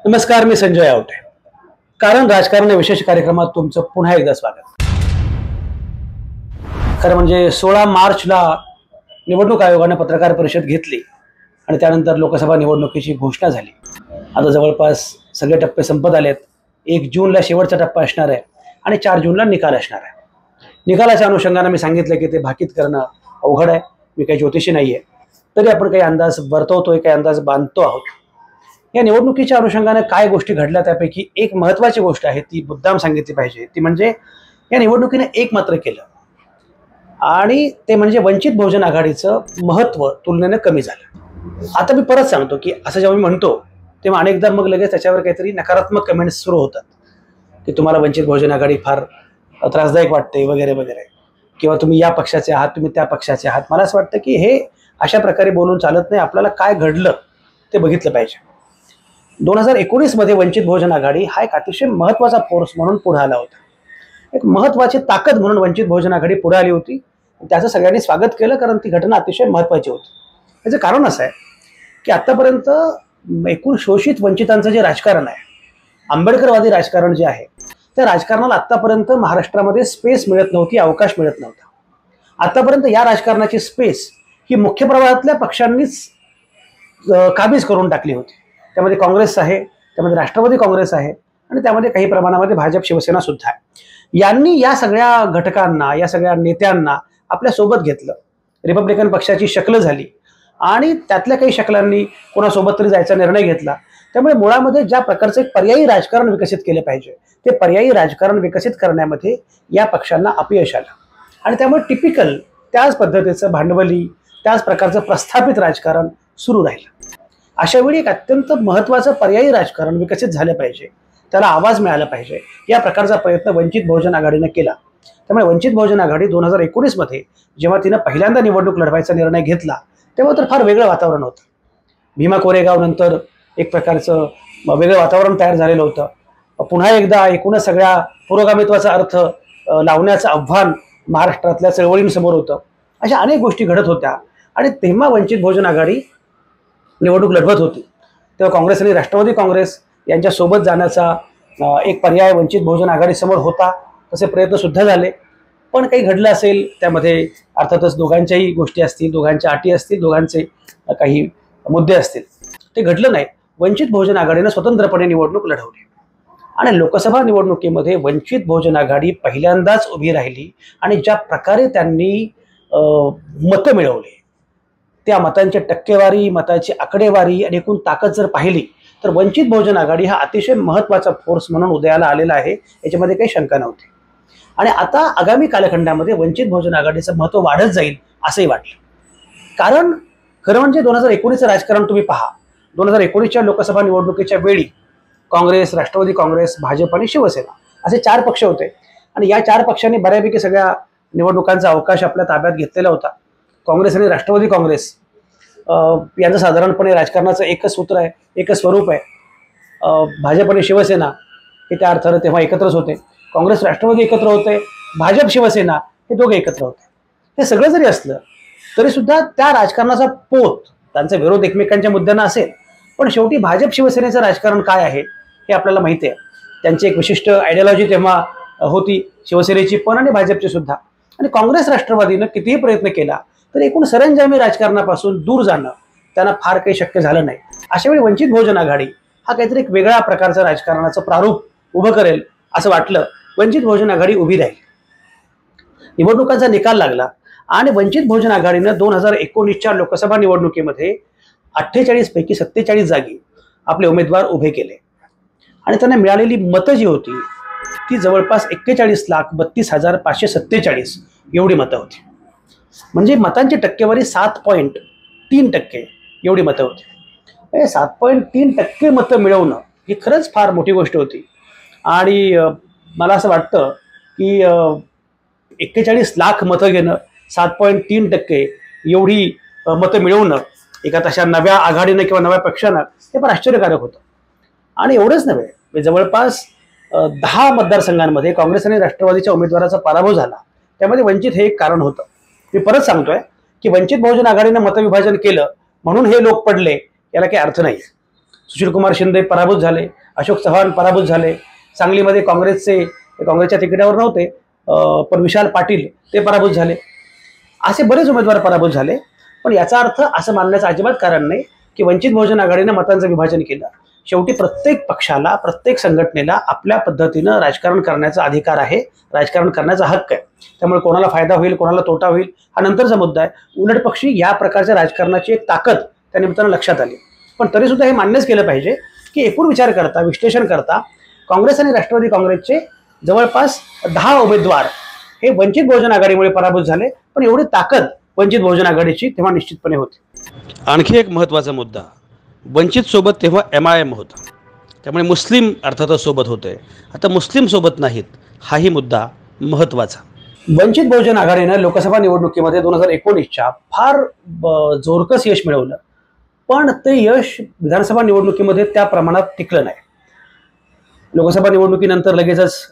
नमस्कार, मी संजय आवटे. कारण राजकारण या विशेष कार्यक्रमात तुमचं पुन्हा एकदा स्वागत. खरं म्हणजे 16 मार्चला निवडणूक आयोगाने पत्रकार परिषद घेतली आणि त्यानंतर लोकसभा निवडणुकीची घोषणा झाली. आता जवळपास सगळे टप्पे संपत आलेत. 1 जूनला शेवटचा टप्पा असणार आहे आणि 4 जूनला निकाल असणार आहे. निकालाच्या अनुषंगाने मी सांगितलं की ते भाकीत करणं अवघड आहे. मी काही ज्योतिषी नाही आहे, तरी आपण काही अंदाज वर्तवतोय, काही अंदाज बांधतो आहोत. या निवडणुकीच्या अनुषंगाने काय गोष्टी घडल्या त्यापैकी एक महत्त्वाची गोष्ट आहे, ती मुद्दाम सांगितली पाहिजे. ती म्हणजे या निवडणुकीने एक मात्र केलं, आणि ते म्हणजे वंचित बहुजन आघाडीचं महत्त्व तुलनेने कमी झालं. आता मी परत सांगतो की असं जेव्हा मी म्हणतो तेव्हा अनेकदा मग लगेच त्याच्यावर काहीतरी नकारात्मक कमेंट्स सुरू होतात की तुम्हाला वंचित बहुजन आघाडी फार त्रासदायक वाटते वगैरे वगैरे, किंवा तुम्ही या पक्षाचे आहात, तुम्ही त्या पक्षाचे आहात. मला असं वाटतं की हे अशा प्रकारे बोलून चालत नाही. आपल्याला काय घडलं ते बघितलं पाहिजे. 2019 मध्ये वंचित बहुजन आघाडी हा एक अतिशय महत्त्वाचा फोर्स म्हणून पुढे आला होता. एक महत्त्वाची ताकद म्हणून वंचित बहुजन आघाडी पुढे आली होती. त्याचं सगळ्यांनी स्वागत केलं, कारण ती घटना अतिशय महत्त्वाची होती. याचं कारण असं आहे की आतापर्यंत एकूण शोषित वंचितांचं जे राजकारण आहे, आंबेडकरवादी राजकारण जे आहे, त्या राजकारणाला आतापर्यंत महाराष्ट्रामध्ये स्पेस मिळत नव्हती, अवकाश मिळत नव्हता. आतापर्यंत या राजकारणाची स्पेस ही मुख्य प्रवाहातल्या पक्षांनीच काबीज करून टाकली होती. त्यामध्ये काँग्रेस आहे, त्यामध्ये राष्ट्रवादी काँग्रेस आहे, आणि त्यामध्ये काही प्रमाणामध्ये भाजप शिवसेना सुद्धा आहे. यांनी या सगळ्या घटकांना, या सगळ्या नेत्यांना आपल्या सोबत घेतलं. रिपब्लिकन पक्षाची शक्ल झाली आणि त्यातल्या काही शकलांनी कोणासोबत तरी जायचा निर्णय घेतला. त्यामुळे मुळामध्ये ज्या प्रकारचं एक पर्यायी राजकारण विकसित केलं पाहिजे, ते पर्यायी राजकारण विकसित करण्यामध्ये या पक्षांना अपयश आलं. आणि त्यामुळे टिपिकल त्याच पद्धतीचं भांडवली, त्याच प्रकारचं प्रस्थापित राजकारण सुरू राहिलं. अशा वेळी एक अत्यंत महत्त्वाचं पर्यायी राजकारण विकसित झालं पाहिजे, त्याला आवाज मिळाला पाहिजे, या प्रकारचा प्रयत्न वंचित बहुजन आघाडीने केला. त्यामुळे वंचित बहुजन आघाडी 2019 मध्ये जेव्हा तिनं पहिल्यांदा निवडणूक लढवायचा निर्णय घेतला, तेव्हा तर फार वेगळं वातावरण होतं. भीमा कोरेगाव नंतर एक प्रकारचं वेगळं वातावरण तयार झालेलं होतं. पुन्हा एकदा एकूणच सगळ्या पुरोगामित्वाचा अर्थ लावण्याचं आव्हान महाराष्ट्रातल्या चळवळींसमोर होतं. अशा अनेक गोष्टी घडत होत्या, आणि तेव्हा वंचित बहुजन आघाडी निवडणूक लढवत होती. तेव्हा काँग्रेस आणि राष्ट्रवादी काँग्रेस यांच्या सोबत जाण्याचा एक पर्याय वंचित बहुजन आघाडीसमोर होता. तसे प्रयत्न सुद्धा झाले, पण काही घडलं असेल त्यामध्ये अर्थातच दोघांच्याही गोष्टी असतील, दोघांच्या अटी असतील, दोघांचे काही मुद्दे असतील. ते घडलं नाही. वंचित बहुजन आघाडीने स्वतंत्रपणे निवडणूक लढवली आणि लोकसभा निवडणुकीमध्ये वंचित बहुजन आघाडी पहिल्यांदाच उभी राहिली. आणि ज्या प्रकारे त्यांनी मतं मिळवली, त्या मतांची टक्केवारी, मताची आकडेवारी आणि एकूण ताकद जर पाहिली तर वंचित बहुजन आघाडी हा अतिशय महत्त्वाचा फोर्स म्हणून उदयाला आलेला आहे, याच्यामध्ये काही शंका नव्हती. आणि आता आगामी कालखंडामध्ये वंचित बहुजन आघाडीचं महत्त्व वाढत जाईल असंही वाटलं. कारण खरं म्हणजे 2019चं राजकारण तुम्ही पहा. 2019च्या लोकसभा निवडणुकीच्या वेळी काँग्रेस, राष्ट्रवादी काँग्रेस, भाजप आणि शिवसेना असे 4 पक्ष होते, आणि या 4 पक्षांनी बऱ्यापैकी सगळ्या निवडणुकांचा अवकाश आपल्या ताब्यात घेतलेला होता. काँग्रेस आणि राष्ट्रवादी काँग्रेस यांचं साधारणपणे राजकारणाचं एकच सूत्र आहे, एकच स्वरूप आहे. भाजप आणि शिवसेना हे त्या अर्थानं तेव्हा एकत्रच होते. काँग्रेस राष्ट्रवादी एकत्र होते, भाजप शिवसेना हे दोघे एकत्र होते. हे सगळं जरी असलं तरी सुद्धा त्या राजकारणाचा पोत, त्यांचा विरोध एकमेकांच्या मुद्द्यांना असेल, पण शेवटी भाजप शिवसेनेचं राजकारण काय आहे हे आपल्याला माहिती आहे. त्यांची एक विशिष्ट आयडियॉलॉजी तेव्हा होती, शिवसेनेची पण आणि भाजपची सुद्धा. आणि काँग्रेस राष्ट्रवादीनं कितीही प्रयत्न केला तर एकूण सरंजामी राजकारणापासून दूर जाणं त्यांना फार काही शक्य झालं नाही. अशा वेळी वंचित बहुजन आघाडी हा काहीतरी एक वेगळ्या प्रकारचं राजकारणाचं प्रारूप उभं करेल असं वाटलं. वंचित बहुजन आघाडी उभी राहिली. निवडणुकांचा निकाल लागला आणि वंचित बहुजन आघाडीनं 2019च्या लोकसभा निवडणुकीमध्ये 48 पैकी 47 जागी आपले उमेदवार उभे केले, आणि त्यांना मिळालेली मतं जी होती ती जवळपास 41,32,547 एवढी मतं होती. म्हणजे मतांची टक्केवारी 7.3% एवढी मतं होती. 7.3% मतं मिळवणं ही खरंच फार मोठी गोष्ट होती. आणि मला असं वाटतं की 41 लाख मतं घेणं, 7.3% एवढी मतं मिळवणं एका तशा नव्या आघाडीनं किंवा नव्या पक्षानं हे फार आश्चर्यकारक होतं. आणि एवढंच नव्हे, जवळपास 10 मतदारसंघांमध्ये काँग्रेस आणि राष्ट्रवादीच्या उमेदवाराचा पराभव झाला. त्यामध्ये वंचित हे एक कारण होतं. मी परत सांगतोय की वंचित बहुजन आघाडीनं मतविभाजन केलं म्हणून हे लोक पडले, याला काही अर्थ नाही. सुशीलकुमार शिंदे पराभूत झाले, अशोक चव्हाण पराभूत झाले, सांगलीमध्ये काँग्रेसच्या तिकिटावर नव्हते पण विशाल पाटील ते पराभूत झाले, असे बरेच उमेदवार पराभूत झाले. पण याचा अर्थ असं मानण्याचं अजिबात कारण नाही की वंचित बहुजन आघाडीनं मतांचं विभाजन केलं. शेवटी प्रत्येक पक्षाला, प्रत्येक संघटनेला आपल्या पद्धतीनं राजकारण करण्याचा अधिकार आहे, राजकारण करण्याचा हक्क आहे. त्यामुळे कोणाला फायदा होईल, कोणाला तोटा होईल हा नंतरचा मुद्दा आहे. उलट पक्षी या प्रकारच्या राजकारणाची एक ताकद त्या निमित्तानं लक्षात आली. पण तरीसुद्धा हे मान्यच केलं पाहिजे की एकूण विचार करता, विश्लेषण करता काँग्रेस आणि राष्ट्रवादी काँग्रेसचे जवळपास 10 उमेदवार हे वंचित बहुजन आघाडीमुळे पराभूत झाले. पण एवढी ताकद वंचित बहुजन आघाडीची तेव्हा निश्चितपणे होती. आणखी एक महत्त्वाचा मुद्दा, वंचित सोबत तेव्हा MIM होता, त्यामुळे मुस्लिम अर्थातच सोबत होते. आता मुस्लिम सोबत नाहीत, हाही मुद्दा महत्त्वाचा. वंचित बहुजन आघाडीनं लोकसभा निवडणुकीमध्ये 2019च्या फार जोरकस यश मिळवलं, पण ते यश विधानसभा निवडणुकीमध्ये त्या प्रमाणात टिकलं नाही. लोकसभा निवडणुकीनंतर लगेचच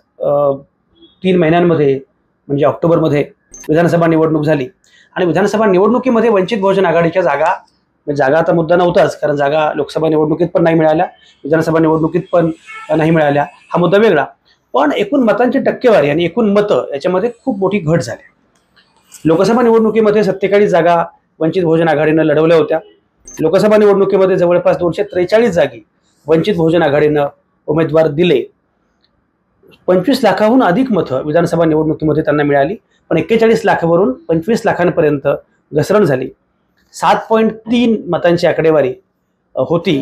3 महिन्यांमध्ये म्हणजे ऑक्टोबरमध्ये विधानसभा निवडणूक झाली आणि विधानसभा निवडणुकीमध्ये वंचित बहुजन आघाडीच्या जागा आता मुद्दा नव्हताच, कारण जागा लोकसभा निवडणुकीत पण नाही मिळाल्या, विधानसभा निवडणुकीत पण नाही मिळाल्या, हा मुद्दा वेगळा. पण एकूण मतांची टक्केवारी आणि एकूण मतं याच्यामध्ये खूप मोठी घट झाली. लोकसभा निवडणुकीमध्ये 47 जागा वंचित बहुजन आघाडीनं लढवल्या होत्या. लोकसभा निवडणुकीमध्ये जवळपास 243 जागी वंचित बहुजन आघाडीनं उमेदवार दिले. 25 लाखाहून अधिक मतं विधानसभा निवडणुकीमध्ये त्यांना मिळाली, पण 41 लाखावरून 25 लाखांपर्यंत घसरण झाली. 7.3 मतांची आकडेवारी होती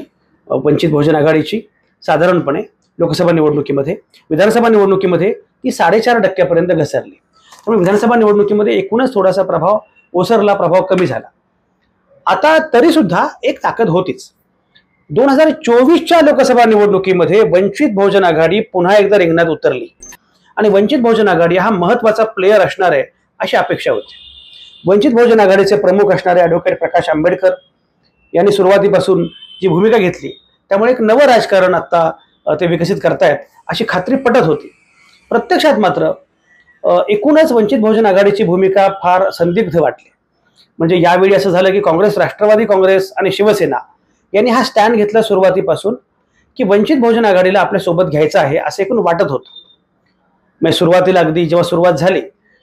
वंचित बहुजन आघाडीची साधारणपणे लोकसभा निवडणुकीमध्ये. विधानसभा निवडणुकीमध्ये ती 4.5% घसरली. त्यामुळे विधानसभा निवडणुकीमध्ये एकूणच थोडासा प्रभाव ओसरला, प्रभाव कमी झाला. आता तरीसुद्धा एक ताकद होतीच. 2024च्या लोकसभा निवडणुकीमध्ये वंचित बहुजन आघाडी पुन्हा एकदा रिंगणात उतरली आणि वंचित बहुजन आघाडी हा महत्त्वाचा प्लेयर असणार आहे अशी अपेक्षा होती. वंचित बहुजन आघाडीचे प्रमुख असणारे ॲडव्होकेट प्रकाश आंबेडकर यांनी सुरुवातीपासून जी भूमिका घेतली त्यामुळे एक नवं राजकारण आता ते विकसित करतायत अशी खात्री पटत होती. प्रत्यक्षात मात्र एकूणच वंचित बहुजन आघाडीची भूमिका फार संदिग्ध वाटली. म्हणजे यावेळी असं झालं की काँग्रेस, राष्ट्रवादी काँग्रेस आणि शिवसेना यांनी हा स्टँड घेतला सुरुवातीपासून की वंचित बहुजन आघाडीला आपल्यासोबत घ्यायचं आहे असं एकूण वाटत होतं. म्हणजे सुरुवातीला अगदी जेव्हा सुरुवात झाली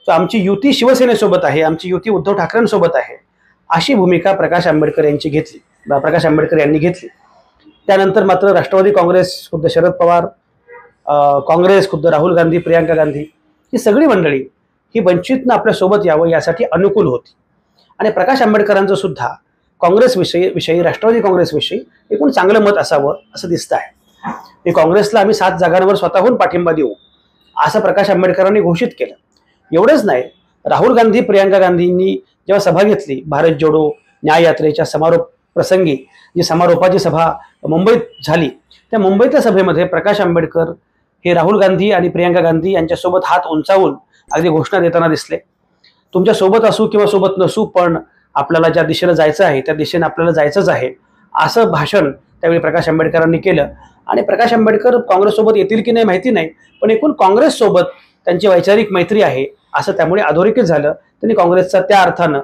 तर आमची युती शिवसेनेसोबत आहे, आमची युती उद्धव ठाकरेंसोबत आहे अशी भूमिका प्रकाश आंबेडकर यांनी घेतली. त्यानंतर मात्र राष्ट्रवादी काँग्रेस, खुद्द शरद पवार, काँग्रेस, खुद्द राहुल गांधी, प्रियांका गांधी ही सगळी मंडळी ही वंचितनं आपल्यासोबत यावं यासाठी अनुकूल होती. आणि प्रकाश आंबेडकरांचं सुद्धा काँग्रेसविषयी, राष्ट्रवादी काँग्रेसविषयी एकूण चांगलं मत असावं असं दिसतं आहे. की काँग्रेसला आम्ही 7 जागांवर स्वतःहून पाठिंबा देऊ असं प्रकाश आंबेडकरांनी घोषित केलं. एवढंच नाही, राहुल गांधी, प्रियांका गांधींनी जेव्हा सभा घेतली भारत जोडो न्याय यात्रेच्या समारोप प्रसंगी, जी समारोपाची सभा मुंबईत झाली, त्या मुंबईतल्या सभेमध्ये प्रकाश आंबेडकर हे राहुल गांधी आणि प्रियांका गांधी यांच्यासोबत हात उंचावून अगदी घोषणा देताना दिसले. तुमच्या सोबत असू किंवा सोबत नसू, पण आपल्याला ज्या दिशेला जायचं आहे त्या दिशेने आपल्याला जायचंच आहे असं भाषण त्यावेळी प्रकाश आंबेडकरांनी केलं. आणि प्रकाश आंबेडकर काँग्रेससोबत येतील की नाही माहिती नाही, पण एकूण काँग्रेससोबत त्यांची वैचारिक मैत्री आहे असं त्यामुळे अधोरेखित झालं. त्यांनी काँग्रेसचा त्या अर्थानं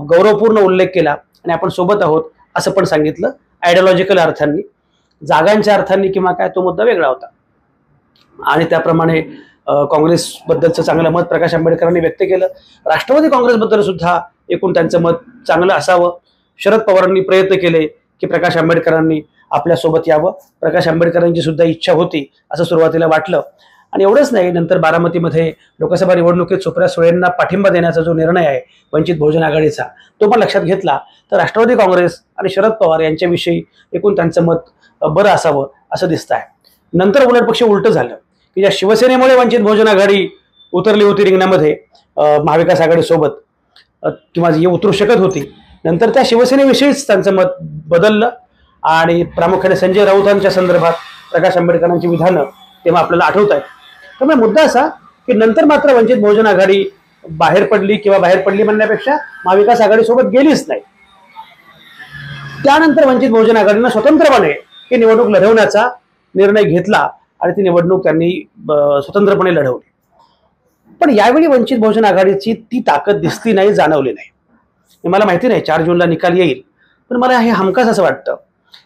गौरवपूर्ण उल्लेख केला आणि आपण सोबत आहोत असं पण सांगितलं. आयडिओलॉजिकल अर्थांनी, जागांच्या अर्थांनी किंवा काय तो मुद्दा वेगळा होता. आणि त्याप्रमाणे काँग्रेसबद्दलचं चांगलं मत प्रकाश आंबेडकरांनी व्यक्त केलं. राष्ट्रवादी काँग्रेसबद्दल सुद्धा एकूण त्यांचं मत चांगलं असावं. शरद पवारांनी प्रयत्न केले की प्रकाश आंबेडकरांनी आपल्यासोबत यावं. प्रकाश आंबेडकरांची सुद्धा इच्छा होती असं सुरुवातीला वाटलं. आणि एवढंच नाही, नंतर बारामतीमध्ये लोकसभा निवडणुकीत सुप्रिया सुळेंना पाठिंबा देण्याचा जो निर्णय आहे वंचित बहुजन आघाडीचा, तो पण लक्षात घेतला तर राष्ट्रवादी काँग्रेस आणि शरद पवार यांच्याविषयी एकूण त्यांचं मत बरं असावं असं दिसतं आहे. नंतर उलट पक्ष उलटं झालं की ज्या शिवसेनेमुळे वंचित बहुजन आघाडी उतरली होती रिंगणामध्ये महाविकास आघाडीसोबत किंवा जी उतरू शकत होती, नंतर त्या शिवसेनेविषयीच त्यांचं मत बदललं. आणि प्रामुख्याने संजय राऊतांच्या संदर्भात प्रकाश आंबेडकरांची विधानं तेव्हा आपल्याला आठवत आहेत. त्यामुळे मुद्दा असा की नंतर मात्र वंचित बहुजन आघाडी बाहेर पडली म्हणण्यापेक्षा महाविकास आघाडीसोबत गेलीच नाही. त्यानंतर वंचित बहुजन आघाडीनं स्वतंत्रपणे ही निवडणूक लढवण्याचा निर्णय घेतला आणि ती निवडणूक त्यांनी स्वतंत्रपणे लढवली. पण यावेळी वंचित बहुजन आघाडीची ती ताकद दिसली नाही, जाणवली नाही. मला माहिती नाही 4 जूनला निकाल येईल, पण मला हे हमखास असं वाटतं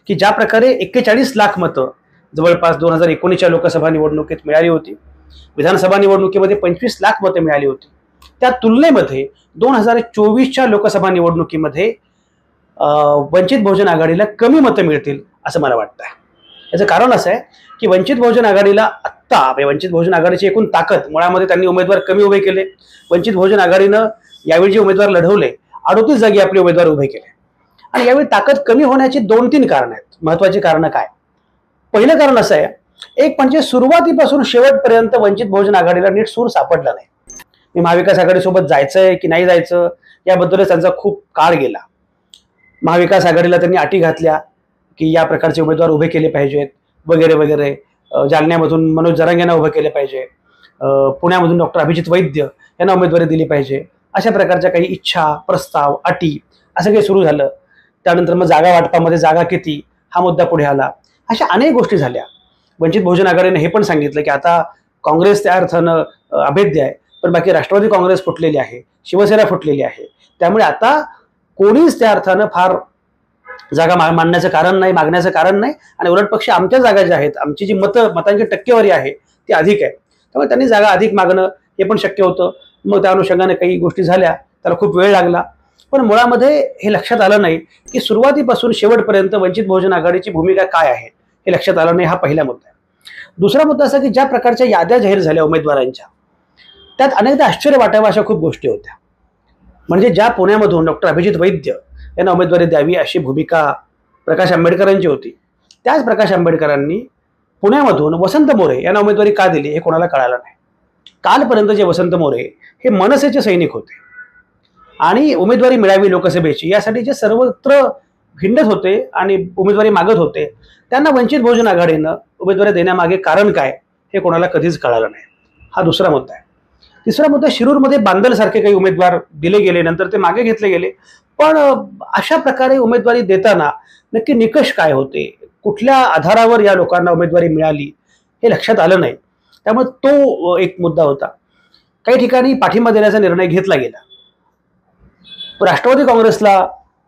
की ज्या प्रकारे 41 लाख मतं जवळपास 2019च्या लोकसभा निवडणुकीत मिळाली होती, विधानसभा निवडणुकीमध्ये 25 लाख मतं मिळाली होती, त्या तुलनेमध्ये 2024च्या लोकसभा निवडणुकीमध्ये वंचित बहुजन आघाडीला कमी मतं मिळतील असं मला वाटतं. याचं कारण असं आहे की वंचित बहुजन आघाडीला आत्ता वंचित बहुजन आघाडीची एकूण ताकद, मुळामध्ये त्यांनी उमेदवार कमी उभे केले. वंचित बहुजन आघाडीनं यावेळी जे उमेदवार लढवले 38 जागी आपले उमेदवार उभे केले. आणि यावेळी ताकद कमी होण्याची 2-3 कारणं आहेत. महत्वाची कारणं काय? पहिलं कारण असं आहे, एक म्हणजे सुरुवातीपासून शेवटपर्यंत वंचित बहुजन आघाडीला नीट सूर सापडला नाही. मी महाविकास आघाडीसोबत जायचंय की नाही जायचं याबद्दलच त्यांचा खूप काळ गेला. महाविकास आघाडीला त्यांनी अटी घातल्या की या प्रकारचे उमेदवार उभे केले पाहिजेत वगैरे वगैरे. जालन्यामधून मनोज जरांगे यांना उभं केले पाहिजे, पुण्यामधून डॉक्टर अभिजित वैद्य यांना उमेदवारी दिली पाहिजे, अशा प्रकारच्या काही इच्छा, प्रस्ताव, अटी असं काही सुरू झालं. त्यानंतर मग जागा वाटपामध्ये जागा किती हा मुद्दा पुढे आला. अशा अनेक गोष्टी झाल्या. वंचित बहुजन आघाडीने हे पण सांगितलं की आता काँग्रेस त्या अर्थानं अभेद्य आहे, पण बाकी राष्ट्रवादी काँग्रेस फुटलेली आहे, शिवसेना फुटलेली आहे, त्यामुळे आता कोणीच त्या अर्थानं फार जागा मागण्याचं कारण नाही. आणि उलट पक्ष आमच्या जागा ज्या आहेत, आमची जी मतांची टक्केवारी आहे ती अधिक आहे, त्यामुळे त्यांनी जागा अधिक मागणं हे पण शक्य होतं. मग त्या अनुषंगाने काही गोष्टी झाल्या, त्याला खूप वेळ लागला. पण मुळामध्ये हे लक्षात आलं नाही की सुरुवातीपासून शेवटपर्यंत वंचित बहुजन आघाडीची भूमिका काय आहे हे लक्षात आलं नाही. हा पहिला मुद्दा आहे. दुसरा मुद्दा असा की ज्या प्रकारच्या याद्या जाहीर झाल्या उमेदवारांच्या, त्यात अनेकदा आश्चर्य वाटावं अशा खूप गोष्टी होत्या. म्हणजे ज्या पुण्यामधून डॉक्टर अभिजित वैद्य यांना उमेदवारी द्यावी अशी भूमिका प्रकाश आंबेडकरांची होती, त्याच प्रकाश आंबेडकरांनी पुण्यामधून वसंत मोरे यांना उमेदवारी का दिली हे कोणाला कळालं नाही. कालपर्यंत जे वसंत मोरे हे मनसेचे सैनिक होते आणि उमेदवारी मिळावी लोकसभेची यासाठी जे सर्वत्र हिंडत होते आणि उमेदवारी मागत होते, त्यांना वंचित बहुजन आघाडीनं उमेदवारी देण्यामागे कारण काय हे कोणाला कधीच कळालं नाही. हा दुसरा मुद्दा आहे. तिसरा मुद्दा, शिरूरमध्ये बांदलसारखे काही उमेदवार दिले गेले, नंतर ते मागे घेतले गेले. पण अशा प्रकारे उमेदवारी देताना नक्की निकष काय होते, कुठल्या आधारावर या लोकांना उमेदवारी मिळाली हे लक्षात आलं नाही. त्यामुळे तो एक मुद्दा होता. काही ठिकाणी पाठिंबा देण्याचा निर्णय घेतला गेला. राष्ट्रवादी काँग्रेसला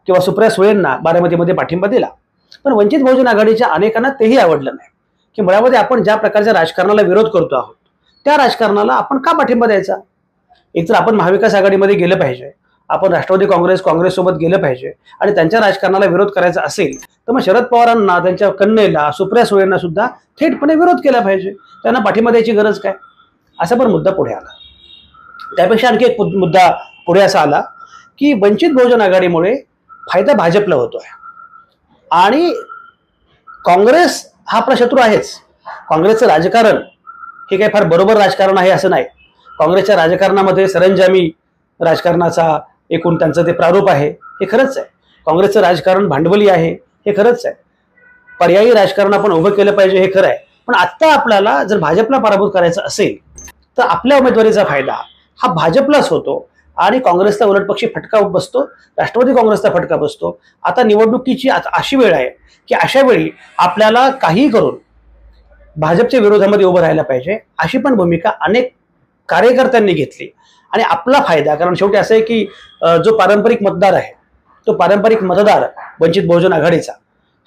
किंवा सुप्रिया सुळेंना बारामतीमध्ये पाठिंबा दिला, पण वंचित बहुजन आघाडीच्या अनेकांना तेही आवडलं नाही की मुळामध्ये आपण ज्या प्रकारच्या राजकारणाला विरोध करतो आहोत त्या राजकारणाला आपण का पाठिंबा द्यायचा. एकतर आपण महाविकास आघाडीमध्ये गेलं पाहिजे, आपण राष्ट्रवादी काँग्रेससोबत गेलं पाहिजे, आणि त्यांच्या राजकारणाला विरोध करायचा असेल तर मग शरद पवारांना, त्यांच्या कन्येला, सुप्रिया सुळेंना सुद्धा थेटपणे विरोध केला पाहिजे. त्यांना पाठिंबा द्यायची गरज काय, असा पण मुद्दा पुढे आला. त्यापेक्षा आणखी एक मुद्दा पुढे असा आला की वंचित बहुजन आघाडीमुळे फायदा भाजपला होतोय आणि काँग्रेस हा आपला शत्रू आहेच. काँग्रेसचं राजकारण हे काही फार बरोबर राजकारण आहे असं नाही. काँग्रेसच्या राजकारणामध्ये सरंजामी राजकारणाचा एकूण त्यांचं ते प्रारूप आहे हे खरंच आहे. काँग्रेसचं राजकारण भांडवली आहे हे खरंच आहे. पर्यायी राजकारण आपण उभं केलं पाहिजे हे खरं आहे. पण आत्ता आपल्याला जर भाजपला पराभूत करायचं असेल तर आपल्या उमेदवारीचा फायदा हा भाजपलाच होतो आणि काँग्रेसला उलटपक्षी फटका बसतो, राष्ट्रवादी काँग्रेसचा फटका बसतो. आता निवडणुकीची अशी वेळ आहे की अशा वेळी आपल्याला काही करून भाजपच्या विरोधामध्ये उभं राहायला पाहिजे अशी पण भूमिका अनेक कार्यकर्त्यांनी घेतली. आणि आपला फायदा, कारण शेवटी असं आहे की जो पारंपरिक मतदार आहे तो पारंपरिक मतदार वंचित बहुजन आघाडीचा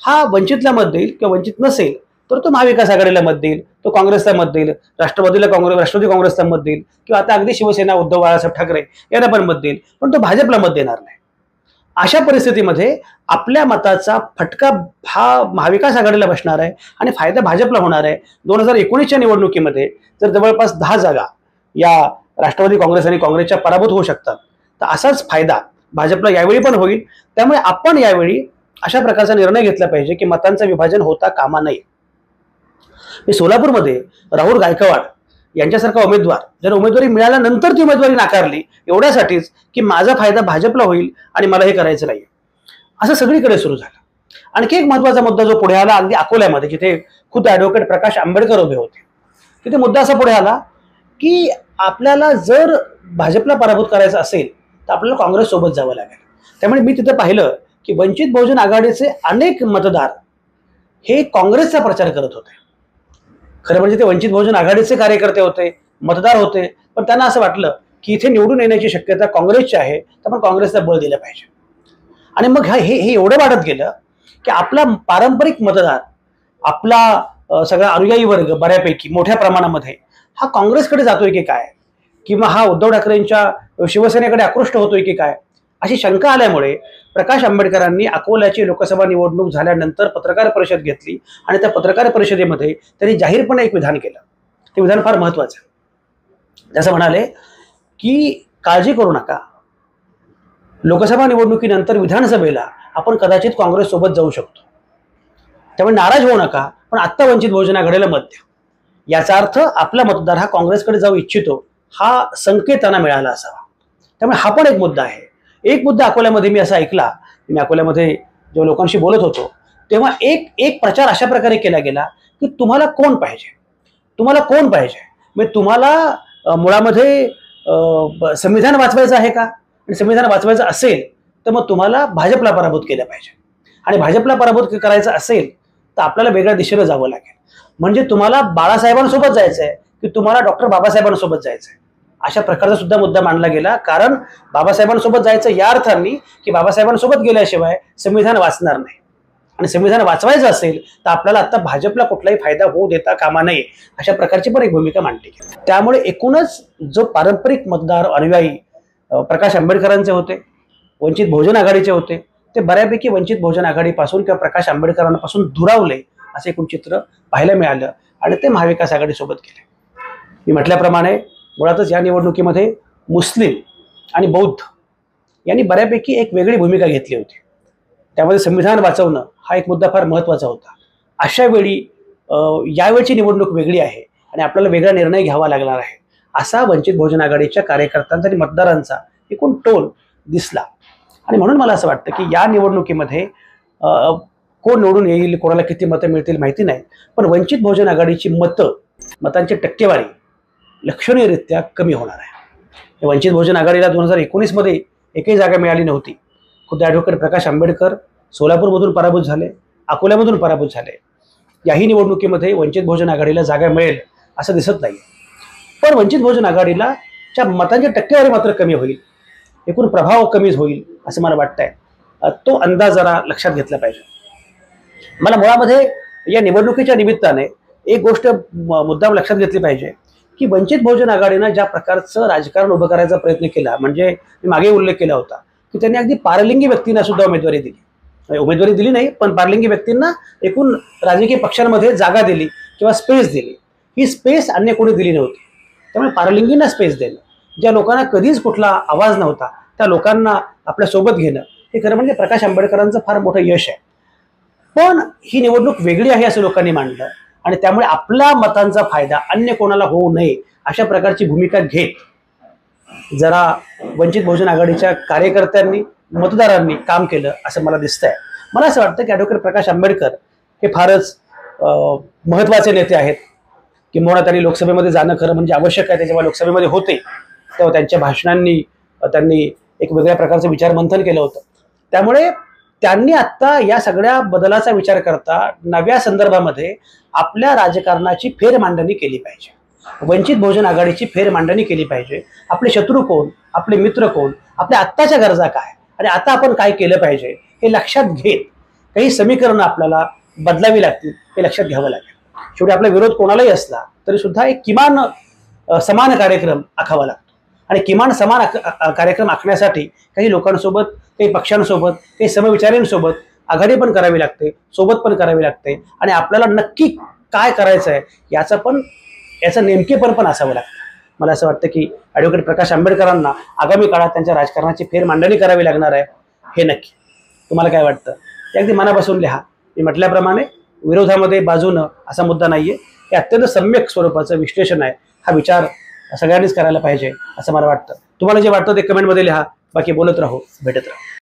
हा वंचितला मत देईल किंवा वंचित नसेल तर तो महाविकास आघाडीला मत देईल, तो काँग्रेसला मत देईल, राष्ट्रवादी काँग्रेसला मत देईल, किंवा आता अगदी शिवसेना उद्धव बाळासाहेब ठाकरे यांना पण मत देईल, पण तो भाजपला मत देणार नाही. अशा परिस्थितीमध्ये आपल्या मताचा फटका हा महाविकास आघाडीला बसणार आहे आणि फायदा भाजपला होणार आहे. 2019च्या निवडणुकीमध्ये जर जवळपास 10 जागा या राष्ट्रवादी काँग्रेस आणि काँग्रेसच्या पराभूत होऊ शकतात तर असाच फायदा भाजपला यावेळी पण होईल. त्यामुळे आपण यावेळी अशा प्रकारचा निर्णय घेतला पाहिजे की मतांचं विभाजन होता कामा नये. मी सोलापूरमध्ये राहुल गायकवाड यांच्यासारखा उमेदवार जर उमेदवारी मिळाल्यानंतर ती उमेदवारी नाकारली एवढ्यासाठीच की माझा फायदा भाजपला होईल आणि मला हे करायचं नाही, असं सगळीकडे सुरू झालं. आणखी एक महत्वाचा मुद्दा जो पुढे आला अगदी अकोल्यामध्ये, जिथे खुद ॲडव्होकेट प्रकाश आंबेडकर उभे होते, तिथे मुद्दा असा पुढे आला की आपल्याला जर भाजपला पराभूत करायचं असेल तर आपल्याला काँग्रेस सोबत जावं लागेल. त्यामुळे मी तिथं पाहिलं की वंचित बहुजन आघाडीचे अनेक मतदार हे काँग्रेसचा प्रचार करत होते. खरं म्हणजे ते वंचित बहुजन आघाडीचे कार्यकर्ते होते, मतदार होते, पण त्यांना असं वाटलं की इथे निवडून येण्याची शक्यता काँग्रेसची आहे तर आपण काँग्रेसला बळ दिलं पाहिजे. आणि मग हे एवढं वाढत गेलं की आपला पारंपरिक मतदार, आपला सगळा अनुयायी वर्ग बऱ्यापैकी मोठ्या प्रमाणामध्ये हा काँग्रेसकडे जातोय की काय, किंवा हा उद्धव ठाकरेंच्या शिवसेनेकडे आकृष्ट होतोय की काय, अशी शंका आल्यामुळे प्रकाश आंबेडकरांनी अकोल्याची लोकसभा निवडणूक झाल्यानंतर पत्रकार परिषद घेतली आणि त्या पत्रकार परिषदेमध्ये त्यांनी जाहीरपणे एक विधान केलं. ते विधान फार महत्वाचं आहे. जसं म्हणाले की काळजी करू नका, लोकसभा निवडणुकीनंतर विधानसभेला आपण कदाचित काँग्रेस सोबत जाऊ शकतो, त्यामुळे नाराज होऊ नका, पण आत्ता वंचित बहुजन आघाडीला मत द्या. याचा अर्थ आपला मतदार हा काँग्रेसकडे जाऊ इच्छितो हा संकेत त्यांना मिळाला असावा. त्यामुळे हा पण एक मुद्दा आहे. एक मुद्दा अकोल्यामध्ये मी असा ऐकला, मी अकोल्यामध्ये जेव्हा लोकांशी बोलत होतो तेव्हा एक प्रचार अशा प्रकारे केला गेला की तुम्हाला कोण पाहिजे, तुम्हाला कोण पाहिजे, म्हणजे तुम्हाला मुळामध्ये संविधान वाचवायचं आहे का, आणि संविधान वाचवायचं असेल तर मग तुम्हाला भाजपला पराभूत केलं पाहिजे, आणि भाजपला पराभूत करायचं असेल तर आपल्याला वेगळ्या दिशेला जावं लागेल. म्हणजे तुम्हाला बाळासाहेबांसोबत जायचं आहे की तुम्हाला डॉक्टर बाबासाहेबांसोबत जायचं आहे, अशा प्रकारचा सुद्धा मुद्दा मांडला गेला. कारण बाबासाहेबांसोबत जायचं या अर्थाने की बाबासाहेबांसोबत गेल्याशिवाय संविधान वाचणार नाही, आणि संविधान वाचवायचं असेल तर आपल्याला आता भाजपला कुठलाही फायदा होऊ देता कामा नये, अशा प्रकारची पण एक भूमिका मांडली गेली. त्यामुळे एकूणच जो पारंपरिक मतदार अनुयायी प्रकाश आंबेडकरांचे होते, वंचित बहुजन आघाडीचे होते, ते बऱ्यापैकी वंचित बहुजन आघाडीपासून किंवा प्रकाश आंबेडकरांपासून दुरावले असे एकूण चित्र पाहायला मिळालं, आणि ते महाविकास आघाडीसोबत गेले. मी म्हटल्याप्रमाणे मुळातच या निवडणुकीमध्ये मुस्लिम आणि बौद्ध यांनी बऱ्यापैकी एक वेगळी भूमिका घेतली होती. त्यामध्ये संविधान वाचवणं हा एक मुद्दा फार महत्त्वाचा होता. अशा वेळी यावेळची निवडणूक वेगळी आहे आणि आपल्याला वेगळा निर्णय घ्यावा लागणार आहे, असा वंचित बहुजन आघाडीच्या कार्यकर्त्यांचा आणि मतदारांचा एकूण टोल दिसला. आणि म्हणून मला असं वाटतं की या निवडणुकीमध्ये कोण निवडून येईल, कोणाला किती मतं मिळतील माहिती नाही, पण वंचित बहुजन आघाडीची मतांची टक्केवारी लक्षणीयरित्या कमी होणार आहे. वंचित बहुजन आघाडीला 2019 मध्ये एकही जागा मिळाली नव्हती. खुद्द ॲडव्होकेट प्रकाश आंबेडकर सोलापूरमधून पराभूत झाले, अकोल्यामधून पराभूत झाले. याही निवडणुकीमध्ये वंचित बहुजन आघाडीला जागा मिळेल असं दिसत नाही. पण वंचित बहुजन आघाडीला च्या मतांची टक्केवारी मात्र कमी होईल, एकूण प्रभाव कमी होईल असं मला वाटतंय. तो अंदाज जरा लक्षात घेतला पाहिजे. मला मुळामध्ये या निवडणुकीच्या निमित्ताने एक गोष्ट मुद्दाम लक्षात घेतली पाहिजे की वंचित बहुजन आघाडीनं ज्या प्रकारचं राजकारण उभं करायचा प्रयत्न केला, म्हणजे मी मागे उल्लेख केला होता की त्यांनी अगदी पारलिंगी व्यक्तींना सुद्धा उमेदवारी दिली नाही, पण पारलिंगी व्यक्तींना एकूण राजकीय पक्षांमध्ये जागा दिली किंवा स्पेस दिली. ही स्पेस अन्य कोणी दिली नव्हती. त्यामुळे पारलिंगींना स्पेस देणं, ज्या लोकांना कधीच कुठला आवाज नव्हता त्या लोकांना आपल्या सोबत घेणं, हे खरं म्हणजे प्रकाश आंबेडकरांचं फार मोठं यश आहे. पण ही निवडणूक वेगळी आहे असं लोकांनी मांडलं, आणि त्यामुळे आपल्या मतांचा फायदा अन्य कोणाला होऊ नये अशा प्रकारची भूमिका घेत जरा वंचित बहुजन आघाडीच्या कार्यकर्त्यांनी, मतदारांनी काम केलं असं मला दिसतंय. मला असं वाटतं की ॲडव्होकेट प्रकाश आंबेडकर हे फारच महत्त्वाचे नेते आहेत, किंवा त्यांनी लोकसभेमध्ये जाणं खरं म्हणजे आवश्यक आहे. ते जेव्हा लोकसभेमध्ये होते तेव्हा त्यांच्या भाषणांनी त्यांनी एक वेगळ्या प्रकारचं विचारमंथन केलं होतं. त्यामुळे त्यांनी आत्ता या सगळ्या बदलाचा विचार करता नव्या संदर्भामध्ये आपल्या राजकारणाची फेरमांडणी केली पाहिजे, वंचित बहुजन आघाडीची फेरमांडणी केली पाहिजे. आपले शत्रू कोण, आपले मित्र कोण, आपल्या आत्ताच्या गरजा काय, आणि आता आपण काय केलं पाहिजे हे लक्षात घेत काही समीकरणं आपल्याला बदलावी लागतील, हे लक्षात घ्यावं लागेल. शेवटी आपला विरोध कोणालाही असला तरी सुद्धा एक किमान समान कार्यक्रम आखावा लागतो, आणि किमान समान कार्यक्रम आखण्यासाठी काही लोकांसोबत, काही पक्षांसोबत, काही समविचारींसोबत आघाडी पण करावी लागते, सोबत पण करावी लागते, आणि आपल्याला नक्की काय करायचं आहे याचं नेमकेपण पण असावं लागतं. मला असं वाटतं की ॲडव्होकेट प्रकाश आंबेडकरांना आगामी काळात त्यांच्या राजकारणाची फेरमांडणी करावी लागणार आहे, हे नक्की. तुम्हाला काय वाटतं ते अगदी मनापासून लिहा. मी म्हटल्याप्रमाणे विरोधामध्ये बाजूनं असा मुद्दा नाहीये, हे अत्यंत सम्यक स्वरूपाचं विश्लेषण आहे. हा विचार सगळ्यांनीच करायला पाहिजे असं मला वाटतं. तुम्हाला जे वाटतं ते कमेंटमध्ये लिहा. बाकी बोलत राहू, भेटत राहू.